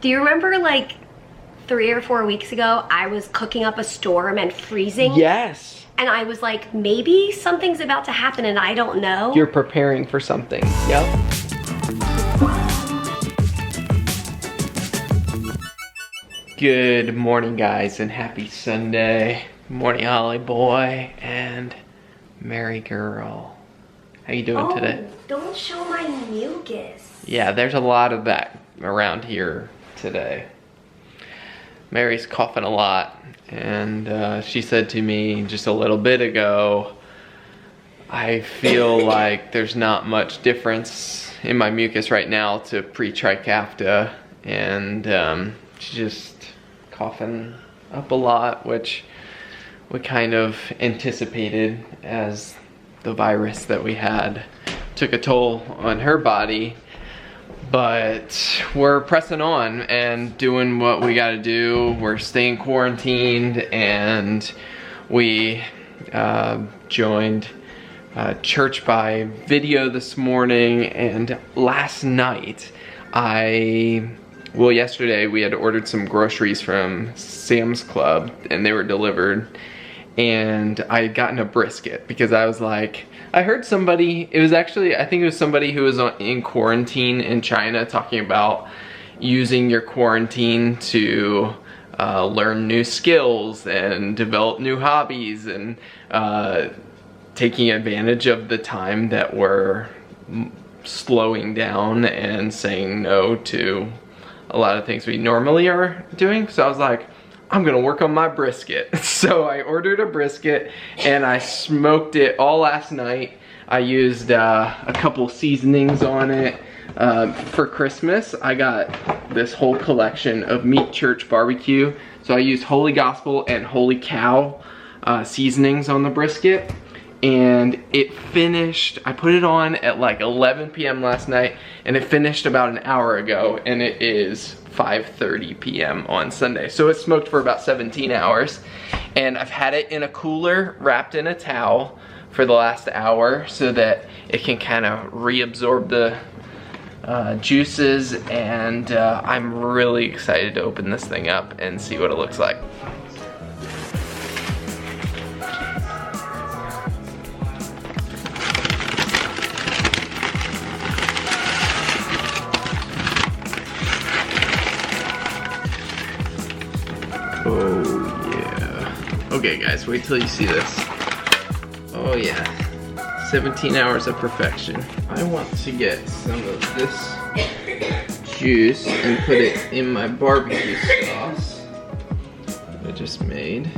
Do you remember like 3 or 4 weeks ago, I was cooking up a storm and freezing? Yes. And I was like, maybe something's about to happen and I don't know. You're preparing for something. Yep. Good morning, guys, and happy Sunday. Morning, Holly boy and Mary girl. How you doing today? Don't show my mucus. Yeah, there's a lot of that around here today. Mary's coughing a lot, and she said to me just a little bit ago, I feel like there's not much difference in my mucus right now to pre-Trikafta, and she's just coughing up a lot, which we kind of anticipated as the virus that we had took a toll on her body. But we're pressing on and doing what we gotta do. We're staying quarantined, and we joined church by video this morning. And last night, yesterday we had ordered some groceries from Sam's Club, and they were delivered. And I had gotten a brisket because I was like, I heard somebody, I think it was somebody who was in quarantine in China talking about using your quarantine to learn new skills and develop new hobbies, and taking advantage of the time that we're slowing down and saying no to a lot of things we normally are doing. So I was like, I'm gonna work on my brisket. So I ordered a brisket and I smoked it all last night. I used a couple seasonings on it. For Christmas, I got this whole collection of Meat Church barbecue. So I used Holy Gospel and Holy Cow seasonings on the brisket. And it finished, I put it on at like 11 p.m. last night, and it finished about an hour ago, and it is 5:30 p.m. on Sunday. So it smoked for about 17 hours, and I've had it in a cooler wrapped in a towel for the last hour so that it can kind of reabsorb the juices, and I'm really excited to open this thing up and see what it looks like. Oh yeah. Okay guys, wait till you see this. Oh yeah. 17 hours of perfection. I want to get some of this juice and put it in my barbecue sauce that I just made.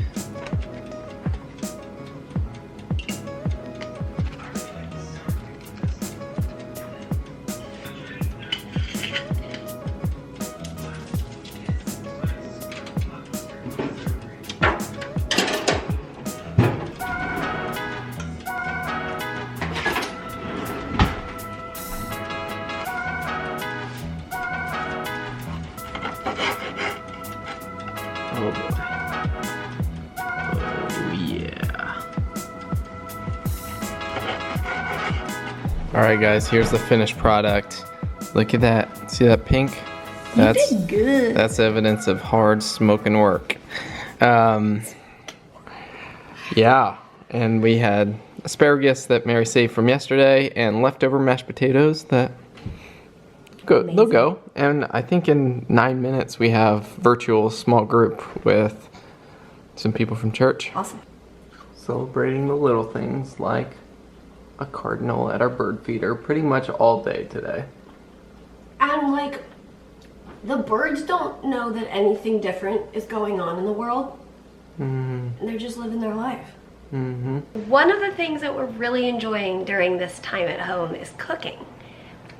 Oh boy. Oh yeah. Alright guys, here's the finished product. Look at that. See that pink? You did good. That's evidence of hard smoking work. Yeah, and we had asparagus that Mary saved from yesterday and leftover mashed potatoes that they'll go. And I think in 9 minutes we have virtual small group with some people from church. Awesome. Celebrating the little things like a cardinal at our bird feeder pretty much all day today. And like, the birds don't know that anything different is going on in the world. Mm-hmm. They're just living their life. Mm-hmm. One of the things that we're really enjoying during this time at home is cooking.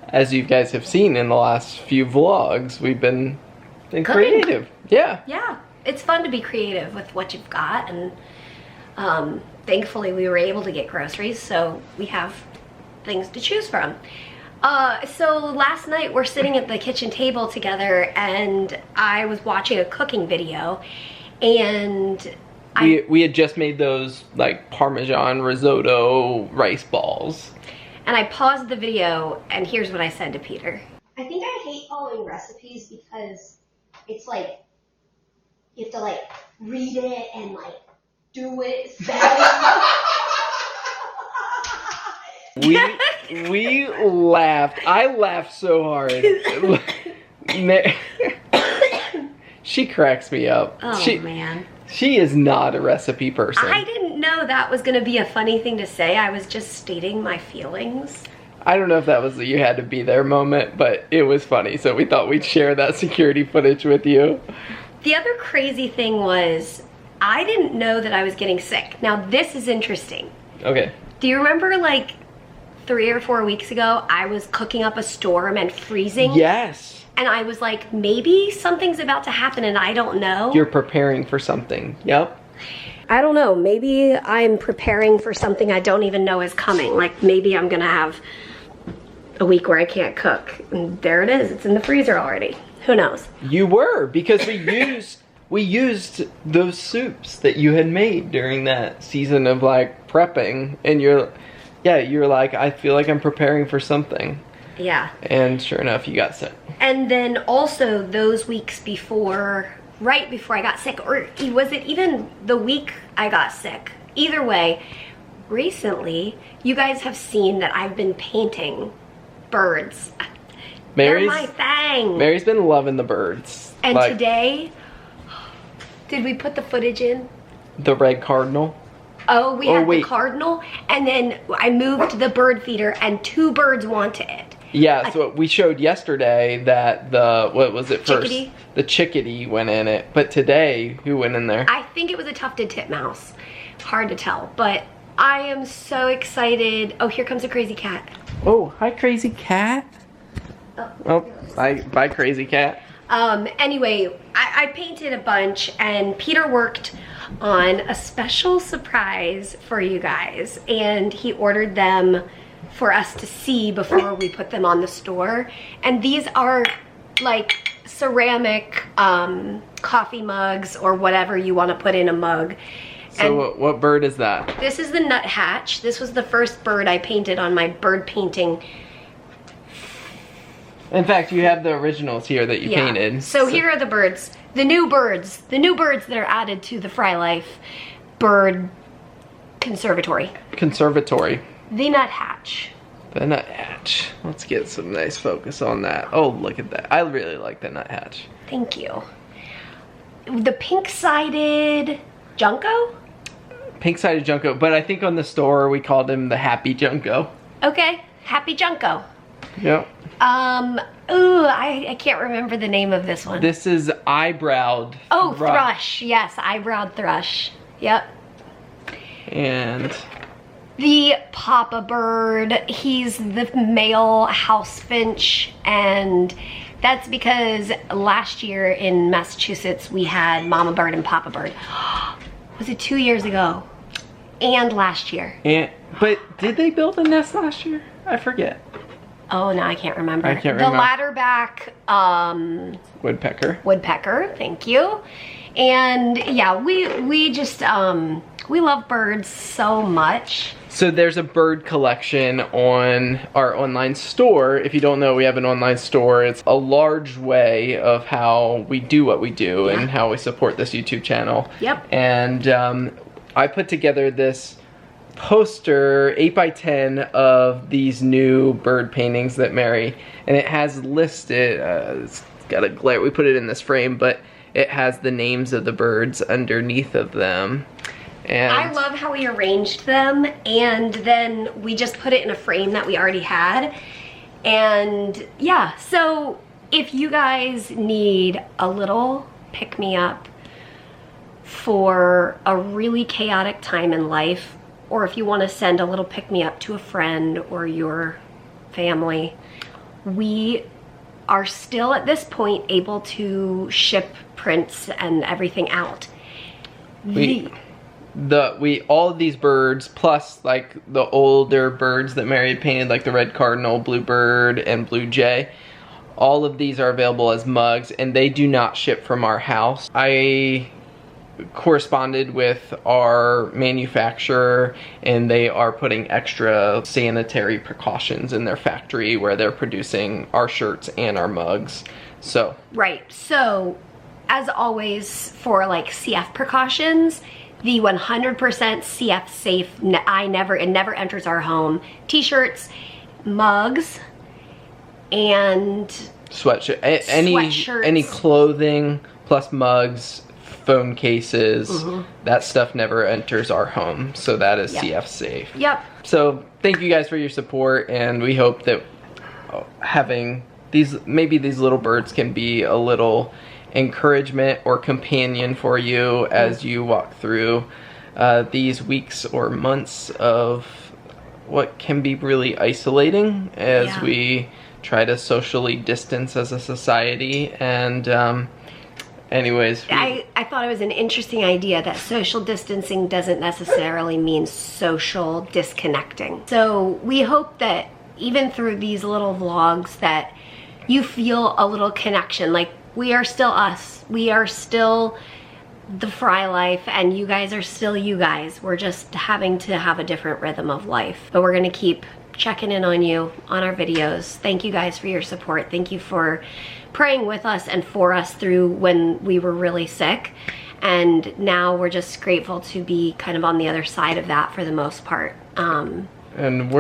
As you guys have seen in the last few vlogs, we've been creative. Yeah. Yeah, it's fun to be creative with what you've got, and thankfully we were able to get groceries, so we have things to choose from. So last night we're sitting at the kitchen table together, and I was watching a cooking video, and we had just made those like Parmesan risotto rice balls. And I paused the video, and here's what I said to Peter. I think I hate following recipes because it's like, you have to like read it and like do it, say it. We laughed. I laughed so hard. She cracks me up. Oh, man. She is not a recipe person. I didn't know that was going to be a funny thing to say. I was just stating my feelings. I don't know if that was a you had to be there moment, but it was funny, so we thought we'd share that security footage with you. The other crazy thing was, I didn't know that I was getting sick. Now, this is interesting. Okay. Do you remember, like, 3 or 4 weeks ago, I was cooking up a storm and freezing? Yes. And I was like, maybe something's about to happen and I don't know. You're preparing for something. Yep. I don't know. Maybe I'm preparing for something I don't even know is coming. Like, maybe I'm going to have a week where I can't cook. And there it is. It's in the freezer already. Who knows? You were, because we used those soups that you had made during that season of like prepping, and you're like, I feel like I'm preparing for something. Yeah. And sure enough, you got sick. And then also those weeks before, right before I got sick, or was it even the week I got sick? Either way, recently, you guys have seen that I've been painting birds. They're my thing. Mary's been loving the birds. And like, today, did we put the footage in? The red cardinal. Oh, we had the cardinal, and then I moved the bird feeder, and 2 birds wanted it. Yeah, so we showed yesterday that what was it first? Chickadee? The chickadee went in it. But today, who went in there? I think it was a tufted titmouse. Hard to tell, but I am so excited. Oh, here comes a crazy cat. Oh, hi, crazy cat. Oh, bye, crazy cat. Anyway, I painted a bunch, and Peter worked on a special surprise for you guys, and he ordered them for us to see before we put them on the store. And these are like ceramic coffee mugs or whatever you want to put in a mug. So what bird is that? This is the nuthatch. This was the first bird I painted on my bird painting. In fact, you have the originals here that you painted. So here are the birds. The new birds that are added to the Frey Life bird conservatory. The nuthatch. The nuthatch. Let's get some nice focus on that. Oh, look at that. I really like the nuthatch. Thank you. The pink-sided junco? Pink-sided junco, but I think on the store we called him the happy junco. Okay, happy junco. Yep. Ooh, I can't remember the name of this one. This is eyebrowed. Oh, thrush. Yes, eyebrowed thrush. Yep. And the papa bird, he's the male house finch, and that's because last year in Massachusetts we had mama bird and papa bird. Was it 2 years ago? And last year. But did they build a nest last year? I forget. Oh, no, I can't remember. I can't remember. The ladderback, Woodpecker, thank you. And yeah, we just, we love birds so much. So there's a bird collection on our online store. If you don't know, we have an online store. It's a large way of how we do what we do and how we support this YouTube channel. Yep. And I put together this poster 8x10 of these new bird paintings that Mary, and it has listed, it's got a glare, we put it in this frame, but it has the names of the birds underneath of them. And I love how we arranged them, and then we just put it in a frame that we already had. And yeah, so if you guys need a little pick-me-up for a really chaotic time in life, or if you want to send a little pick-me-up to a friend or your family, we are still at this point able to ship prints and everything out. All of these birds, plus like the older birds that Mary had painted, like the red cardinal, bluebird, and blue jay, all of these are available as mugs, and they do not ship from our house. I corresponded with our manufacturer, and they are putting extra sanitary precautions in their factory where they're producing our shirts and our mugs. So right, so as always, for like CF precautions, the 100% CF safe, it never enters our home t-shirts, mugs, and sweatshirt, sweatshirts. any clothing plus mugs, phone cases, that stuff never enters our home, so that is CF safe. Yep. So thank you guys for your support, and we hope that having maybe these little birds can be a little encouragement or companion for you as you walk through these weeks or months of what can be really isolating as we try to socially distance as a society. And anyways, I thought it was an interesting idea that social distancing doesn't necessarily mean social disconnecting. So we hope that even through these little vlogs that you feel a little connection. Like, we are still us. We are still the Frey Life, and you guys are still you guys. We're just having to have a different rhythm of life. But we're gonna keep checking in on you on our videos. Thank you guys for your support. Thank you for praying with us and for us through when we were really sick. And now we're just grateful to be kind of on the other side of that for the most part. And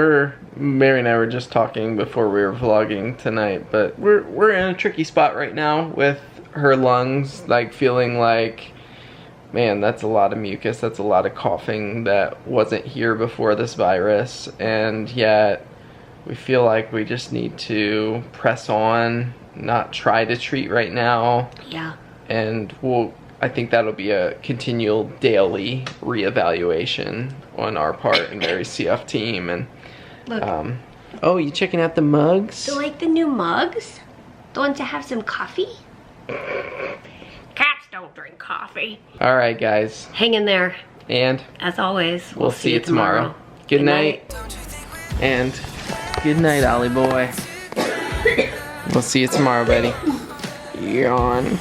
Mary and I were just talking before we were vlogging tonight, but we're in a tricky spot right now with her lungs, like feeling like, man, that's a lot of mucus, that's a lot of coughing that wasn't here before this virus, and yet we feel like we just need to press on, not try to treat right now. Yeah. And I think that'll be a continual daily reevaluation on our part and Mary's CF team. And look, oh, you checking out the mugs? So like the new mugs? The ones that have some coffee? Cats don't drink coffee. All right, guys. Hang in there. And as always, we'll see you tomorrow. Good night. And good night, Ollie boy. We'll see you tomorrow, buddy. Yawn.